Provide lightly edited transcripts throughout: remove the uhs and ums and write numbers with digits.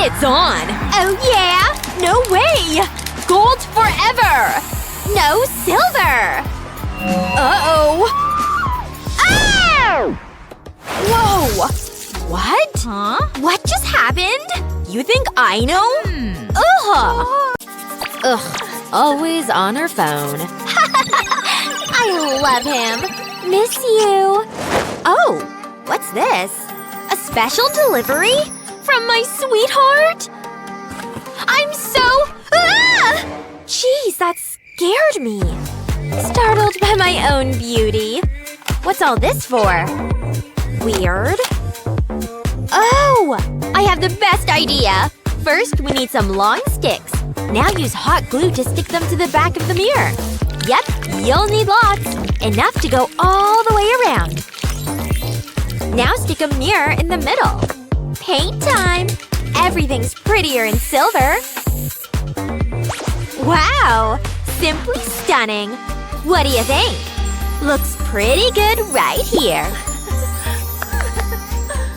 It's on! Oh yeah? No way! Gold forever! No silver! Uh-oh! Ow! Whoa! What? Huh? What just happened? You think I know? Ugh! Ugh. Always on her phone. I love him. Miss you. Oh, what's this? A special delivery? From my sweetheart? I'm so… Ah! Jeez, that scared me. Startled by my own beauty. What's all this for? Weird. Oh! I have the best idea! First, we need some long sticks. Now use hot glue to stick them to the back of the mirror. Yep, you'll need lots. Enough to go all the way around. Now stick a mirror in the middle. Paint time! Everything's prettier in silver. Wow! Simply stunning. What do you think? Looks pretty good right here.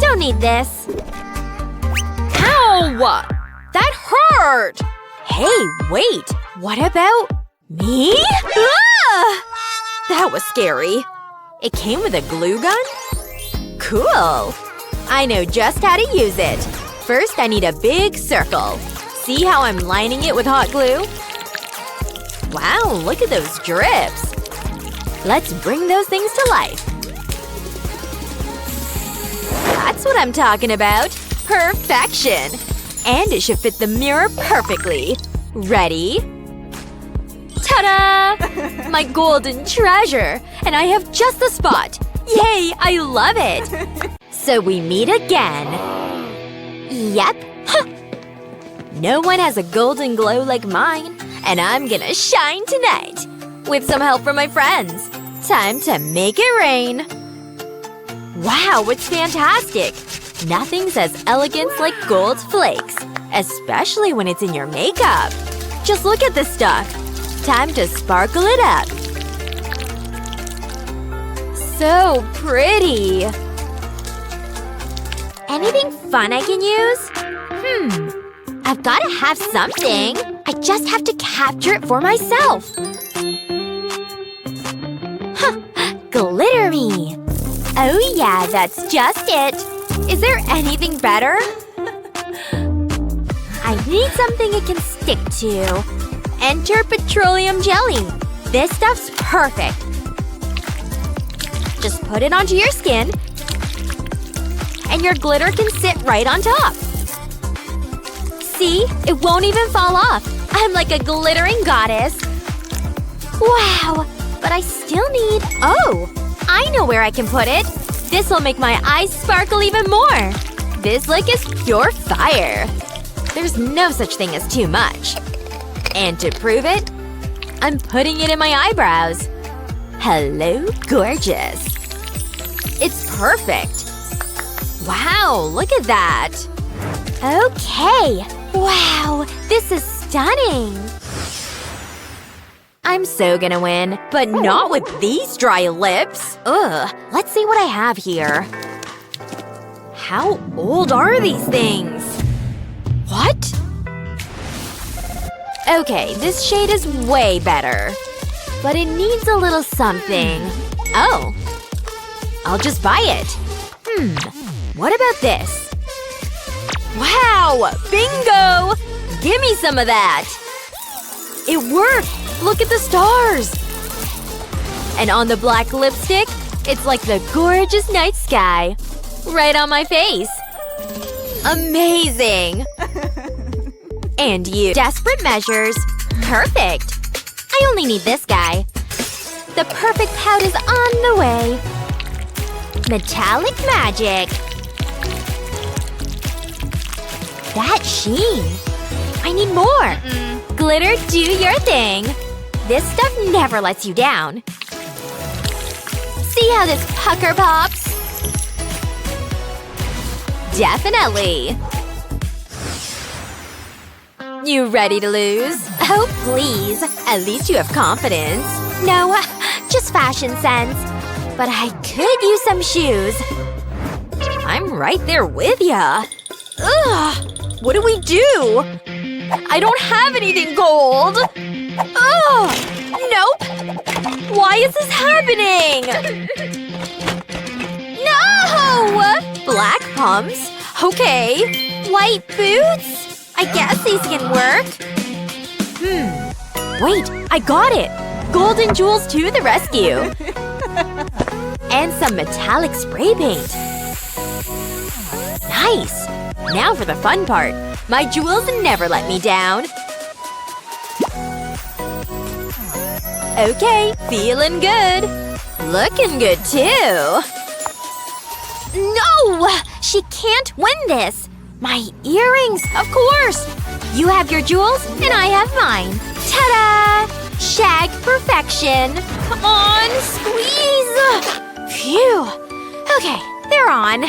Don't need this. Ow! That hurt! Hey, wait! What about… me? Ah! That was scary. It came with a glue gun? Cool! I know just how to use it. First, I need a big circle. See how I'm lining it with hot glue? Wow, look at those drips. Let's bring those things to life. That's what I'm talking about. Perfection! And it should fit the mirror perfectly. Ready? Ta-da! My golden treasure! And I have just the spot! Yay! I love it! So we meet again. Yep. Huh. No one has a golden glow like mine. And I'm gonna shine tonight. With some help from my friends. Time to make it rain. Wow, it's fantastic! Nothing says elegance like gold flakes. Especially when it's in your makeup. Just look at this stuff. Time to sparkle it up. So pretty. Anything fun I can use? I've gotta have something. I just have to capture it for myself. Huh. Glitter me. Oh yeah, that's just it. Is there anything better? I need something it can stick to. Enter petroleum jelly. This stuff's perfect. Just put it onto your skin. And your glitter can sit right on top. See? It won't even fall off. I'm like a glittering goddess. Wow! But I still need… Oh! I know where I can put it. This'll make my eyes sparkle even more. This look is pure fire. There's no such thing as too much. And to prove it, I'm putting it in my eyebrows. Hello, gorgeous. It's perfect. Wow, look at that. Okay. Wow, this is stunning. I'm so gonna win. But not with these dry lips. Ugh. Let's see what I have here. How old are these things? What? Okay, this shade is way better. But it needs a little something. Oh. I'll just buy it. What about this? Wow! Bingo! Gimme some of that! It worked! Look at the stars! And on the black lipstick, it's like the gorgeous night sky. Right on my face. Amazing! And you. Desperate measures. Perfect! I only need this guy. The perfect pout is on the way. Metallic magic. That sheen. I need more. Glitter, do your thing. This stuff never lets you down. See how this pucker pops? Definitely. You ready to lose? Oh, please. At least you have confidence. No, just fashion sense. But I could use some shoes. I'm right there with ya. Ugh. What do we do? I don't have anything gold! Ugh! Nope! Why is this happening? No! Black pumps? Okay. White boots? I guess these can work. Wait, I got it! Golden jewels to the rescue! And some metallic spray paint. Nice! Now for the fun part. My jewels never let me down. Okay, feeling good. Looking good, too. No! She can't win this! My earrings, of course! You have your jewels, and I have mine. Ta-da! Shag perfection! Come on, squeeze! Phew! Okay, they're on.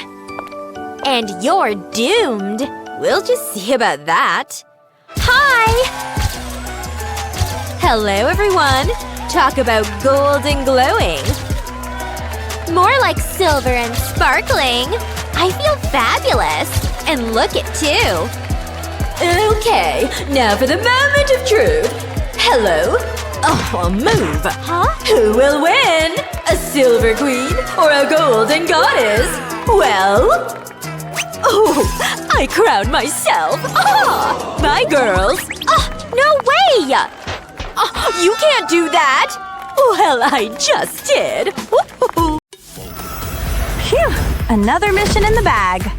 And you're doomed. We'll just see about that. Hi! Hello, everyone. Talk about gold and glowing. More like silver and sparkling. I feel fabulous. And look it, too. Okay, now for the moment of truth. Hello? Oh, move. Huh? Who will win? A silver queen or a golden goddess? Well… Oh, I crown myself. Ah! Bye, girls. No way! You can't do that! Well, I just did. Phew! Another mission in the bag.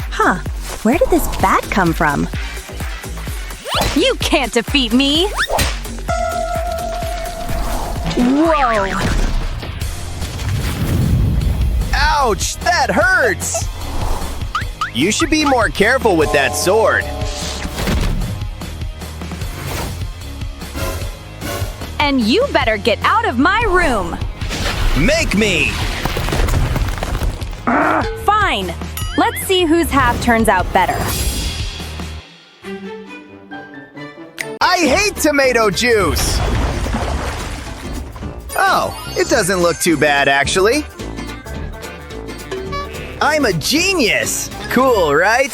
Huh. Where did this bat come from? You can't defeat me! Whoa! Ouch! That hurts! You should be more careful with that sword. And you better get out of my room! Make me! Fine! Let's see whose half turns out better. I hate tomato juice! Oh, it doesn't look too bad, actually. I'm a genius! Cool, right?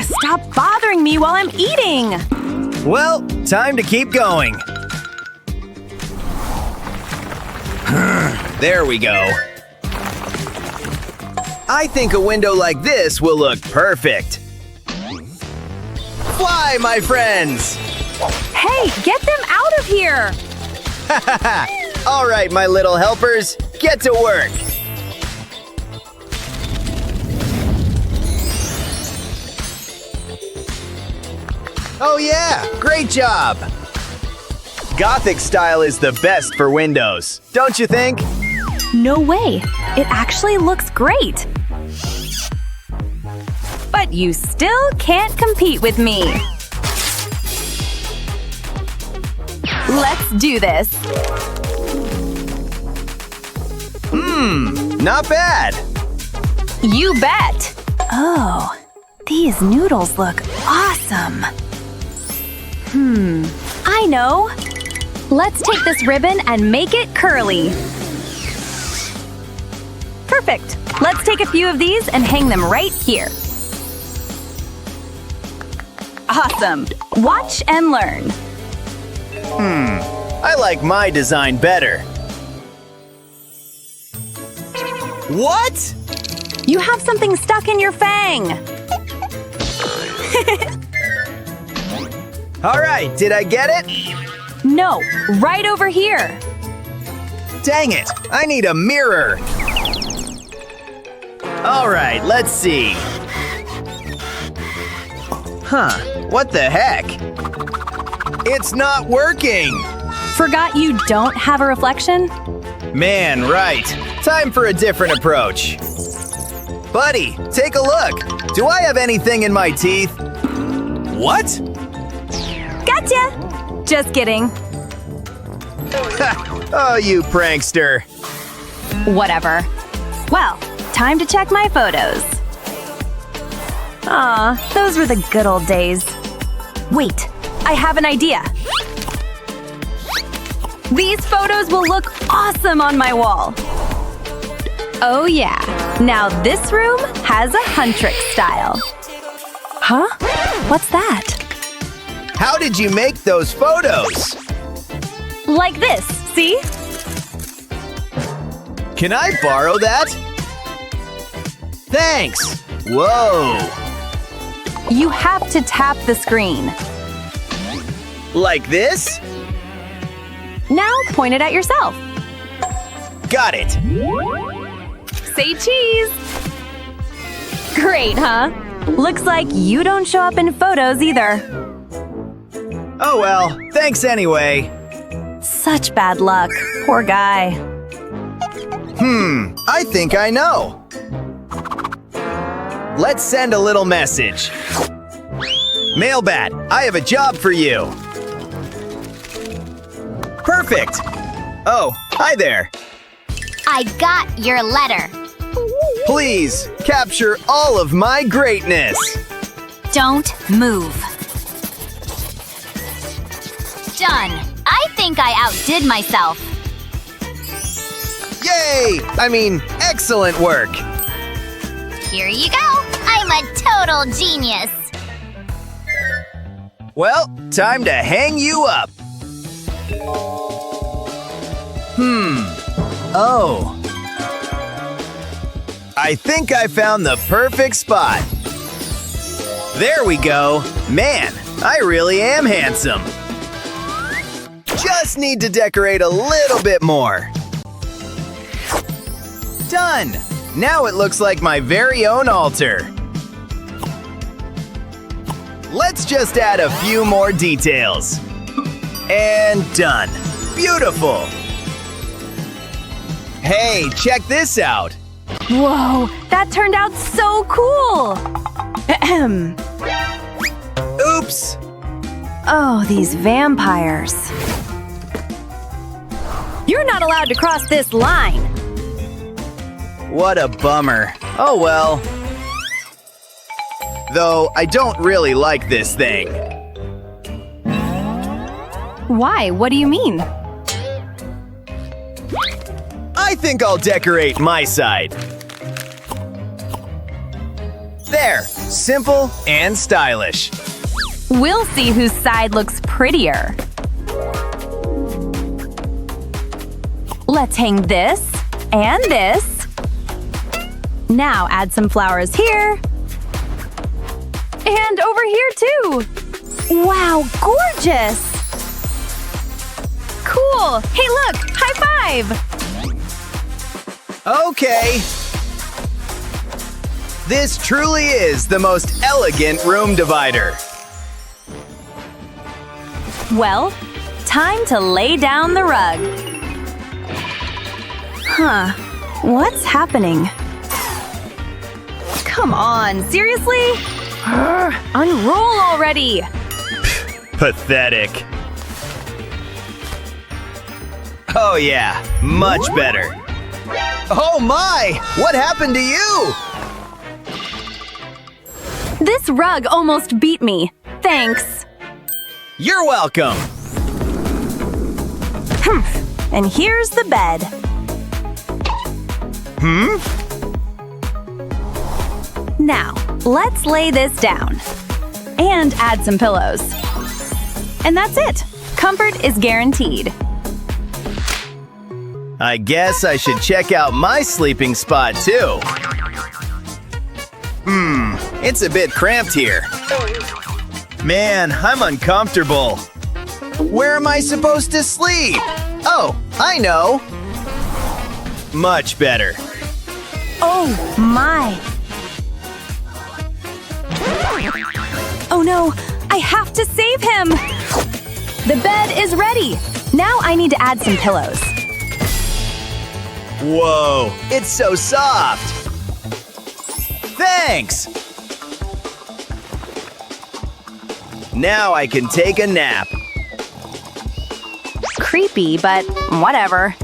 Stop bothering me while I'm eating! Well, time to keep going. There we go. I think a window like this will look perfect. Fly, my friends! Hey, get them out of here! All right, my little helpers, get to work. Oh yeah, great job! Gothic style is the best for windows, don't you think? No way! It actually looks great! But you still can't compete with me! Let's do this! Not bad! You bet! Oh, these noodles look awesome! I know! Let's take this ribbon and make it curly! Perfect! Let's take a few of these and hang them right here. Awesome! Watch and learn. I like my design better. What? You have something stuck in your fang! All right, did I get it? No, right over here! Dang it, I need a mirror. All right, let's see. Huh, what the heck? It's not working! Forgot you don't have a reflection? Man, right. Time for a different approach. Buddy, take a look. Do I have anything in my teeth? What? Gotcha! Just kidding. Oh, you prankster. Whatever. Well, time to check my photos. Aw, those were the good old days. Wait, I have an idea. These photos will look awesome on my wall. Oh yeah. Now this room has a huntrick style. Huh? What's that? How did you make those photos? Like this, see? Can I borrow that? Thanks. Whoa. You have to tap the screen. Like this? Now point it at yourself. Got it. Say cheese. Great, huh? Looks like you don't show up in photos either. Oh well, thanks anyway. Such bad luck. Poor guy. I think I know. Let's send a little message. Mailbat, I have a job for you. Perfect. Oh, hi there. I got your letter. Please, capture all of my greatness. Don't move. Done. I think I outdid myself. Yay! I mean, excellent work. Here you go. I'm a total genius. Well, time to hang you up. Oh. I think I found the perfect spot. There we go. Man, I really am handsome. Just need to decorate a little bit more. Done! Now it looks like my very own altar. Let's just add a few more details. And done. Beautiful! Hey, check this out! Whoa, that turned out so cool! Ahem. Oops! Oh, these vampires. You're not allowed to cross this line. What a bummer. Oh well. Though I don't really like this thing. Why? What do you mean? I think I'll decorate my side. There, simple and stylish. We'll see whose side looks prettier. Let's hang this and this. Now add some flowers here. And over here too. Wow, gorgeous! Cool! Hey look, high five! Okay. This truly is the most elegant room divider. Well, time to lay down the rug. Huh, what's happening? Come on, seriously? Unroll already! Pathetic. Oh yeah, much better. Oh my! What happened to you? This rug almost beat me. Thanks. You're welcome. And here's the bed. Now, let's lay this down. And add some pillows. And that's it. Comfort is guaranteed. I guess I should check out my sleeping spot too. It's a bit cramped here. Man, I'm uncomfortable. Where am I supposed to sleep? Oh, I know. Much better. Oh, my. Oh no, I have to save him! The bed is ready! Now I need to add some pillows. Whoa, it's so soft. Thanks. Now I can take a nap. Creepy, but whatever.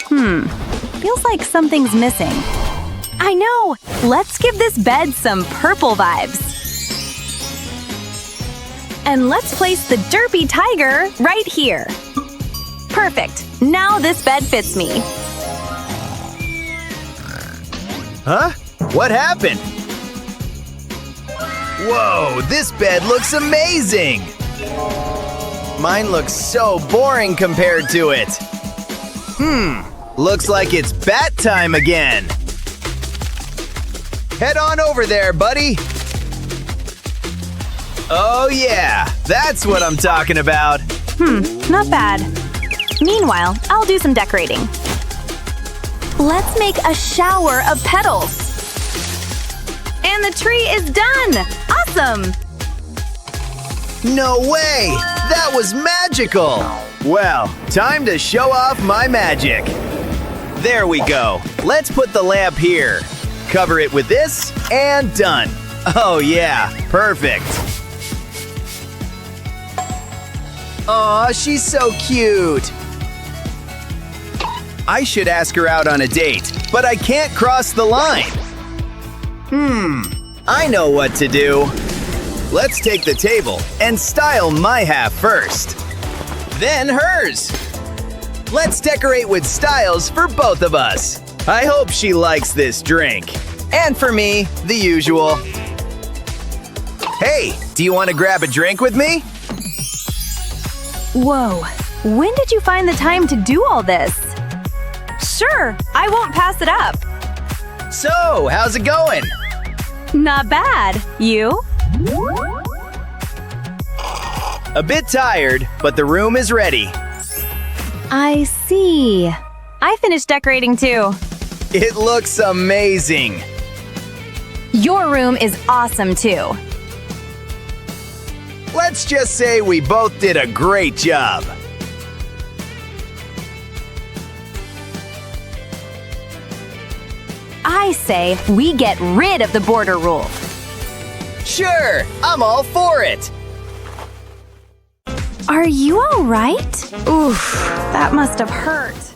Feels like something's missing. I know! Let's give this bed some purple vibes. And let's place the derpy tiger right here. Perfect. Now this bed fits me. Huh? What happened? Whoa, this bed looks amazing! Mine looks so boring compared to it. Looks like it's bat time again. Head on over there, buddy. Oh yeah, that's what I'm talking about. Not bad. Meanwhile, I'll do some decorating. Let's make a shower of petals. And the tree is done! Awesome! No way! That was magical! Well, time to show off my magic. There we go. Let's put the lamp here. Cover it with this, and done. Oh yeah, perfect. Aw, she's so cute. I should ask her out on a date, but I can't cross the line. I know what to do. Let's take the table and style my half first. Then hers. Let's decorate with styles for both of us. I hope she likes this drink. And for me, the usual. Hey, do you want to grab a drink with me? Whoa, when did you find the time to do all this? Sure, I won't pass it up. So, how's it going? Not bad. You? A bit tired, but the room is ready. I see. I finished decorating too. It looks amazing. Your room is awesome too. Let's just say we both did a great job. I say we get rid of the border rule. Sure, I'm all for it. Are you all right? Oof, that must have hurt.